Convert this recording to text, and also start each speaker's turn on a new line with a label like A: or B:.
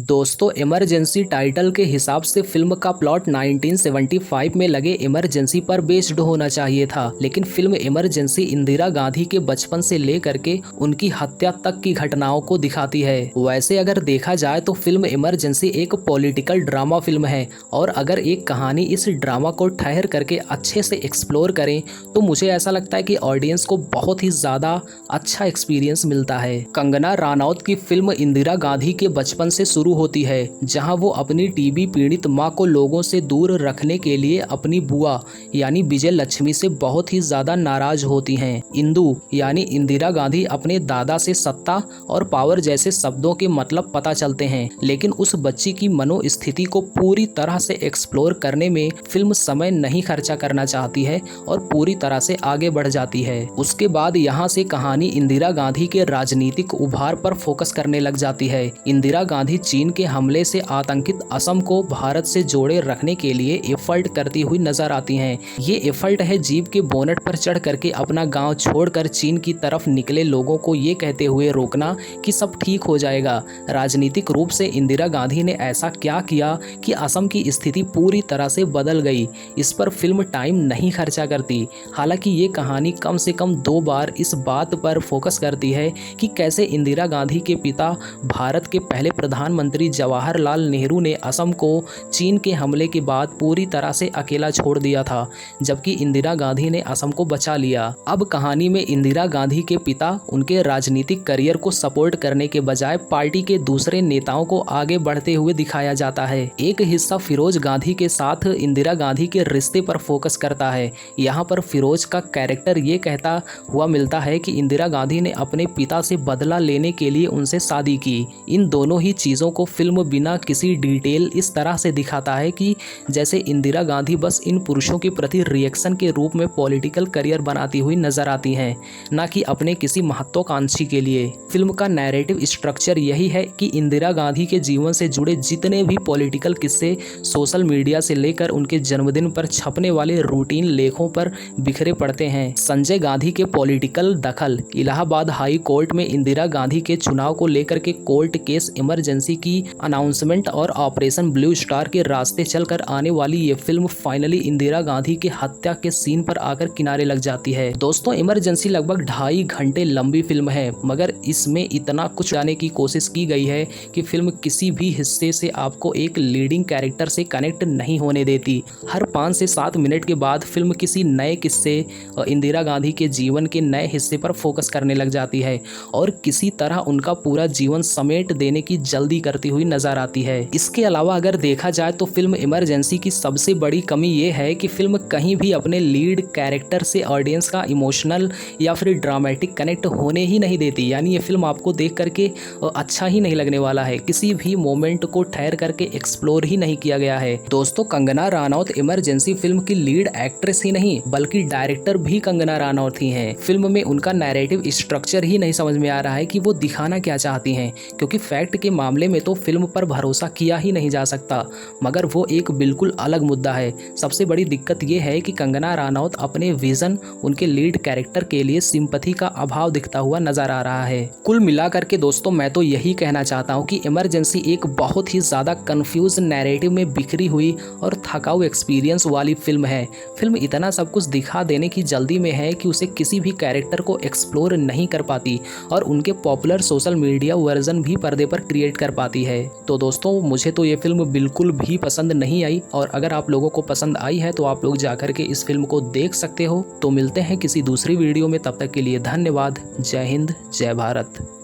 A: दोस्तों emergency title के हिसाब से फिल्म का प्लॉट 1975 में लगे इमरजेंसी पर बेस्ड होना चाहिए था, लेकिन फिल्म इमरजेंसी इंदिरा गांधी के बचपन से लेकर के उनकी हत्या तक की घटनाओं को दिखाती है। वैसे अगर देखा जाए तो फिल्म इमरजेंसी एक पॉलिटिकल ड्रामा फिल्म है, और अगर एक कहानी इस ड्रामा को ठहर करके अच्छे से एक्सप्लोर करें तो मुझे ऐसा लगता है कि ऑडियंस को बहुत ही ज्यादा अच्छा एक्सपीरियंस मिलता है। कंगना रनौत की फिल्म इंदिरा गांधी के बचपन से शुरू होती है, जहां वो अपनी टीबी पीड़ित मां को लोगों से दूर रखने के लिए अपनी बुआ यानी विजय लक्ष्मी से बहुत ही ज्यादा नाराज होती हैं। इंदु यानी इंदिरा गांधी अपने दादा से सत्ता और पावर जैसे शब्दों के मतलब पता चलते हैं, लेकिन उस बच्ची की मनोस्थिति को पूरी तरह से एक्सप्लोर करने में फिल्म समय नहीं खर्चा करना चाहती है और पूरी तरह से आगे बढ़ जाती है। उसके बाद यहाँ से कहानी इंदिरा गांधी के राजनीतिक उभार पर फोकस करने लग जाती है। इंदिरा गांधी चीन के हमले से आतंकित असम को भारत से जोड़े रखने के लिए एफर्ट करती हुई नजर आती हैं। ये एफर्ट है जीप के बोनट पर चढ़ करके अपना गांव छोड़कर चीन की तरफ निकले लोगों को ये कहते हुए रोकना कि सब ठीक हो जाएगा। राजनीतिक रूप से इंदिरा गांधी ने ऐसा क्या किया कि असम की स्थिति पूरी तरह से बदल गई, इस पर फिल्म टाइम नहीं खर्चा करती। हालांकि ये कहानी कम से कम 2 बार इस बात पर फोकस करती है कि कैसे इंदिरा गांधी के पिता भारत के पहले प्रधानमंत्री जवाहरलाल नेहरू ने असम को चीन के हमले के बाद पूरी तरह से अकेला छोड़ दिया था, जबकि इंदिरा गांधी ने असम को बचा लिया। अब कहानी में इंदिरा गांधी के पिता उनके राजनीतिक करियर को सपोर्ट करने के बजाय पार्टी के दूसरे नेताओं को आगे बढ़ते हुए दिखाया जाता है। एक हिस्सा फिरोज गांधी के साथ इंदिरा गांधी के रिश्ते पर फोकस करता है। यहाँ पर फिरोज का कैरेक्टर ये कहता हुआ मिलता है कि इंदिरा गांधी ने अपने पिता से बदला लेने के लिए उनसे शादी की। इन दोनों ही चीज़ों को फिल्म बिना किसी डिटेल इस तरह से दिखाता है कि जैसे इंदिरा गांधी बस इन पुरुषों के प्रति रिएक्शन के रूप में पॉलिटिकल करियर बनाती हुई नजर आती हैं, न कि अपने किसी महत्वाकांक्षी के लिए। फिल्म का नैरेटिव स्ट्रक्चर यही है कि इंदिरा गांधी के जीवन से जुड़े जितने भी पॉलिटिकल किस्से सोशल मीडिया से लेकर उनके जन्मदिन पर छपने वाले रूटीन लेखों पर बिखरे पड़ते हैं। संजय गांधी के पॉलिटिकल दखल, इलाहाबाद हाई कोर्ट में इंदिरा गांधी के चुनाव को लेकर के कोर्ट केस, इमरजेंसी की अनाउंसमेंट और ऑपरेशन ब्लू स्टार के रास्ते चलकर आने वाली ये फिल्म फाइनली इंदिरा गांधी के हत्या के सीन पर आकर किनारे लग जाती है। दोस्तों इमरजेंसी लगभग 2.5 घंटे लंबी फिल्म है, मगर इसमें इतना कुछ जाने की कोशिश की गई है कि फिल्म किसी भी हिस्से से आपको एक लीडिंग कैरेक्टर से कनेक्ट नहीं होने देती। हर 5 से 7 मिनट के बाद फिल्म किसी नए किस्से और इंदिरा गांधी के जीवन के नए हिस्से पर फोकस करने लग जाती है और किसी तरह उनका पूरा जीवन समेट देने की जल्दी करती हुई नजर आती है। इसके अलावा अगर देखा जाए तो फिल्म इमरजेंसी की सबसे बड़ी कमी ये है कि फिल्म कहीं भी अपने लीड कैरेक्टर से ऑडियंस का इमोशनल या फिर ड्रामेटिक कनेक्ट होने ही नहीं देती। यानी ये फिल्म आपको देख करके अच्छा ही नहीं लगने वाला है, किसी भी मोमेंट को ठहर करके एक्सप्लोर ही नहीं किया गया है। दोस्तों कंगना रनौत इमरजेंसी फिल्म की लीड एक्ट्रेस ही नहीं बल्कि डायरेक्टर भी कंगना रनौत ही हैं। फिल्म में उनका नैरेटिव स्ट्रक्चर ही नहीं समझ में आ रहा है कि वो दिखाना क्या चाहती हैं, क्योंकि फैक्ट के मामले में तो फिल्म पर भरोसा किया ही नहीं जा सकता, मगर वो एक बिल्कुल अलग मुद्दा है। सबसे बड़ी दिक्कत ये है कि कंगना रनौत अपने विजन, उनके लीड कैरेक्टर के लिए सिंपैथी का अभाव दिखता हुआ नजर आ रहा है। कुल मिलाकर के दोस्तों मैं तो यही कहना चाहता हूँ कि इमरजेंसी एक बहुत ही ज्यादा कंफ्यूज नैरेटिव में बिखरी हुई और थकाऊ एक्सपीरियंस वाली फिल्म है। फिल्म इतना सब कुछ दिखा देने की जल्दी में है कि उसे किसी भी कैरेक्टर को एक्सप्लोर नहीं कर पाती और उनके पॉपुलर सोशल मीडिया वर्जन भी पर्दे पर क्रिएट कर पाती है। तो दोस्तों मुझे तो ये फिल्म बिल्कुल भी पसंद नहीं आई, और अगर आप लोगों को पसंद आई है तो आप लोग जाकर के इस फिल्म को देख सकते हो। तो मिलते हैं किसी दूसरी वीडियो में, तब तक के लिए धन्यवाद। जय हिंद, जय भारत।